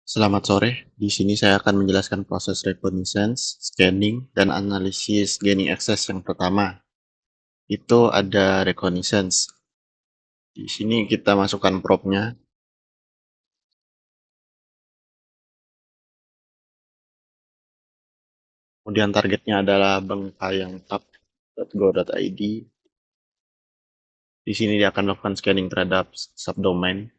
Selamat sore. Di sini saya akan menjelaskan proses reconnaissance, scanning, dan analisis gaining access yang pertama. Itu ada reconnaissance. Di sini kita masukkan prop-nya. Kemudian targetnya adalah bengkayangtab.go.id. Di sini dia akan melakukan scanning terhadap subdomain.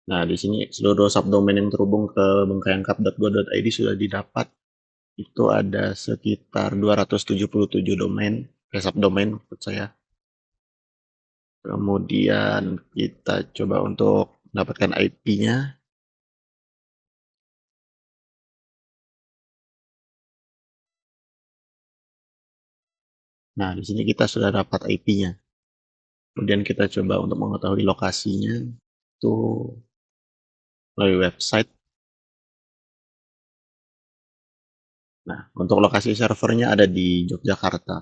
Nah, di sini seluruh subdomain yang terhubung ke bengkayangkap.go.id sudah didapat. Itu ada sekitar 277 domain, subdomain maksud saya. Kemudian kita coba untuk mendapatkan IP-nya. Nah, di sini kita sudah dapat IP-nya. Kemudian kita coba untuk mengetahui lokasinya itu melalui website. Nah, untuk lokasi servernya ada di Yogyakarta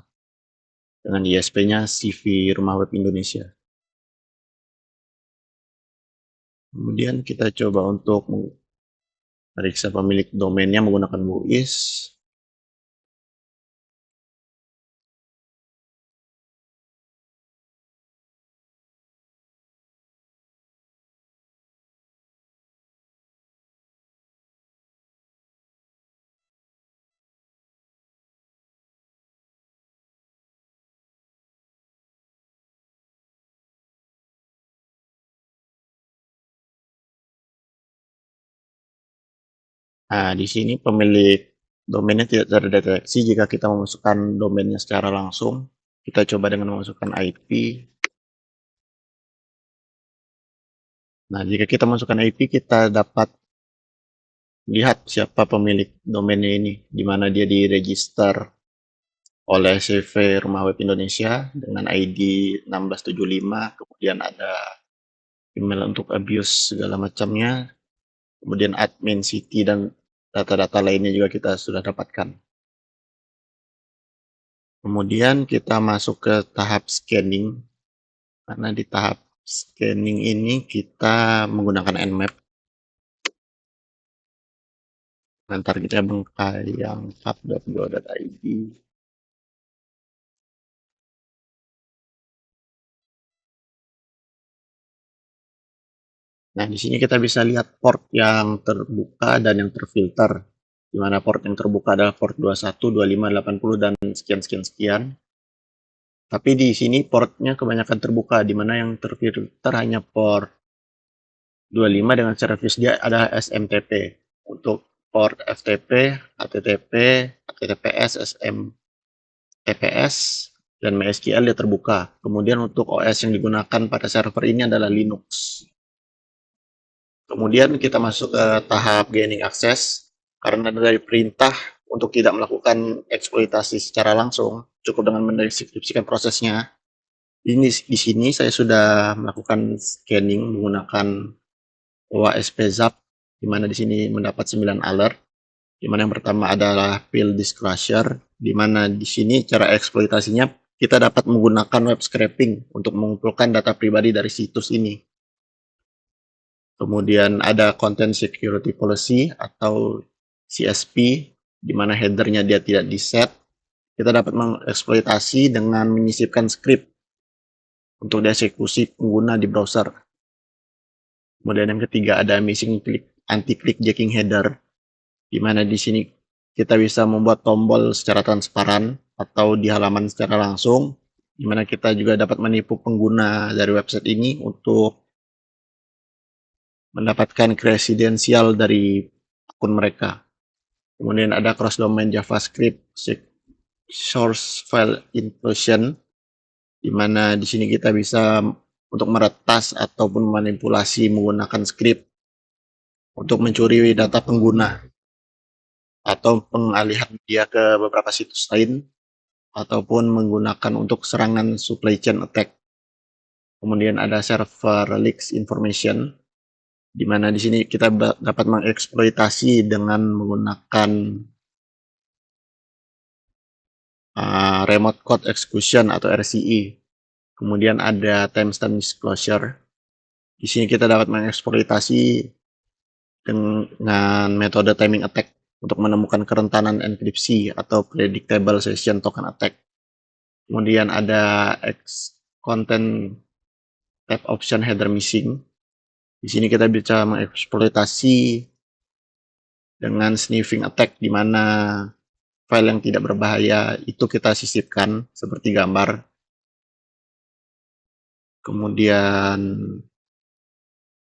dengan ISP-nya CV Rumah Web Indonesia. Kemudian kita coba untuk memeriksa pemilik domainnya menggunakan WUIS. Nah, di sini pemilik domainnya tidak terdeteksi jika kita memasukkan domainnya secara langsung. Kita coba dengan memasukkan IP. Nah, jika kita masukkan IP, kita dapat lihat siapa pemilik domainnya ini, di mana dia diregister oleh CV Rumah Web Indonesia dengan ID 1675, kemudian ada email untuk abuse segala macamnya, kemudian admin city dan data-data lainnya juga kita sudah dapatkan. Kemudian kita masuk ke tahap scanning, karena di tahap scanning ini kita menggunakan Nmap. Ntar kita bengkayangkap.go.id. Nah, di sini kita bisa lihat port yang terbuka dan yang terfilter. Di mana port yang terbuka adalah port 21, 25, 80, dan sekian-sekian-sekian. Tapi di sini portnya kebanyakan terbuka, di mana yang terfilter hanya port 25 dengan service dia adalah SMTP. Untuk port FTP, HTTP, HTTPS, SMTPS, dan MySQL dia terbuka. Kemudian untuk OS yang digunakan pada server ini adalah Linux. Kemudian kita masuk ke tahap gaining access, karena dari perintah untuk tidak melakukan eksploitasi secara langsung, cukup dengan mendeskripsikan prosesnya. Ini di sini saya sudah melakukan scanning menggunakan OASP Zap, di mana di sini mendapat 9 alert, di mana yang pertama adalah field disclosure, di mana di sini cara eksploitasinya kita dapat menggunakan web scraping untuk mengumpulkan data pribadi dari situs ini. Kemudian ada content security policy atau CSP, di mana headernya dia tidak di-set. Kita dapat mengeksploitasi dengan menyisipkan script untuk dieksekusi pengguna di browser. Kemudian yang ketiga ada missing click, anti-click jacking header, di mana di sini kita bisa membuat tombol secara transparan atau di halaman secara langsung, di mana kita juga dapat menipu pengguna dari website ini untuk mendapatkan kredensial dari akun mereka. Kemudian ada cross domain JavaScript source file inclusion, di mana di sini kita bisa untuk meretas ataupun manipulasi menggunakan script untuk mencuri data pengguna atau pengalihan dia ke beberapa situs lain ataupun menggunakan untuk serangan supply chain attack. Kemudian ada server leaks information, di mana di sini kita dapat mengeksploitasi dengan menggunakan remote code execution atau RCE. Kemudian ada timestamp disclosure. Di sini kita dapat mengeksploitasi dengan metode timing attack untuk menemukan kerentanan enkripsi atau predictable session token attack. Kemudian ada X content type option header missing. Di sini kita bisa mengeksploitasi dengan sniffing attack, di mana file yang tidak berbahaya itu kita sisipkan seperti gambar. Kemudian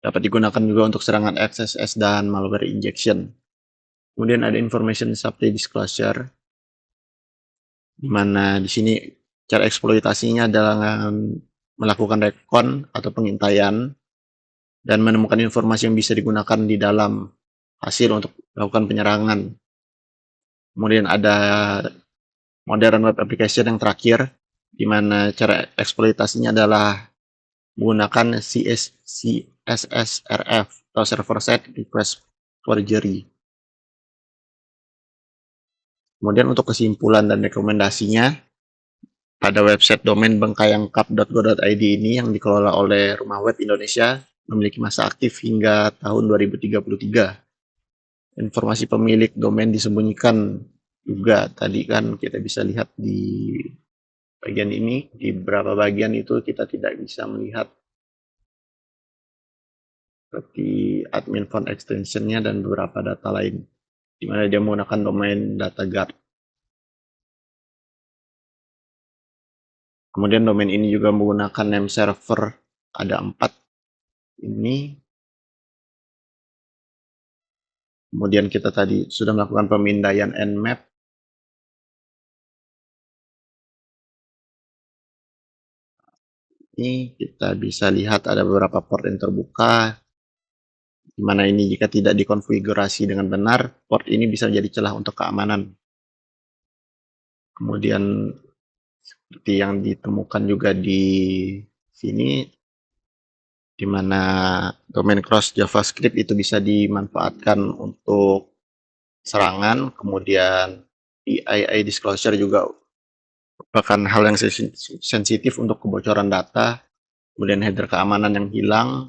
dapat digunakan juga untuk serangan XSS dan malware injection. Kemudian ada information safety disclosure, di mana di sini cara eksploitasinya adalah melakukan recon atau pengintaian dan menemukan informasi yang bisa digunakan di dalam hasil untuk melakukan penyerangan. Kemudian ada modern web application yang terakhir, di mana cara eksploitasinya adalah menggunakan CSRF atau server side request forgery. Kemudian untuk kesimpulan dan rekomendasinya, pada website domain bengkayangkap.go.id ini yang dikelola oleh Rumah Web Indonesia memiliki masa aktif hingga tahun 2033. Informasi pemilik domain disembunyikan juga. Tadi kan kita bisa lihat di bagian ini, di beberapa bagian itu kita tidak bisa melihat, seperti admin font extensionnya dan beberapa data lain, di mana dia menggunakan domain DataGuard. Kemudian domain ini juga menggunakan name server, ada 4 ini. Kemudian kita tadi sudah melakukan pemindaian Nmap. Ini kita bisa lihat ada beberapa port yang terbuka, di mana ini jika tidak dikonfigurasi dengan benar, port ini bisa jadi celah untuk keamanan. Kemudian seperti yang ditemukan juga di sini, di mana domain cross JavaScript itu bisa dimanfaatkan untuk serangan. Kemudian PII disclosure juga merupakan hal yang sensitif untuk kebocoran data. Kemudian header keamanan yang hilang,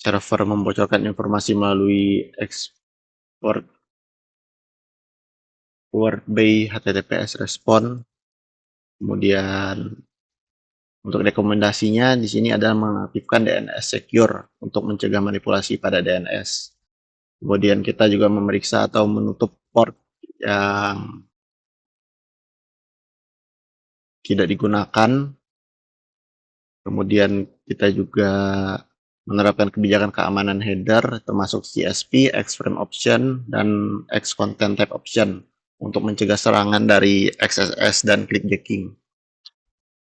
server membocorkan informasi melalui export word by HTTPS response. Kemudian untuk rekomendasinya di sini adalah mengaktifkan DNS secure untuk mencegah manipulasi pada DNS. Kemudian kita juga memeriksa atau menutup port yang tidak digunakan. Kemudian kita juga menerapkan kebijakan keamanan header termasuk CSP, X-frame option, dan X-content type option untuk mencegah serangan dari XSS dan clickjacking.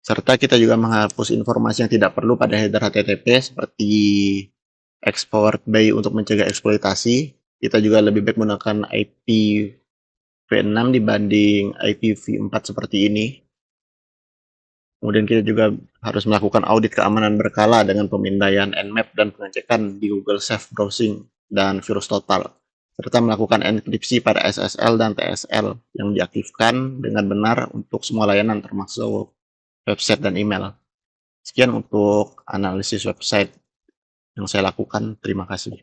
Serta kita juga menghapus informasi yang tidak perlu pada header HTTP seperti X-powered by untuk mencegah eksploitasi. Kita juga lebih baik menggunakan IPv6 dibanding IPv4 seperti ini. Kemudian kita juga harus melakukan audit keamanan berkala dengan pemindaian Nmap dan pengecekan di Google Safe Browsing dan Virus Total, serta melakukan enkripsi pada SSL dan TSL yang diaktifkan dengan benar untuk semua layanan termasuk website dan email. Sekian untuk analisis website yang saya lakukan. Terima kasih.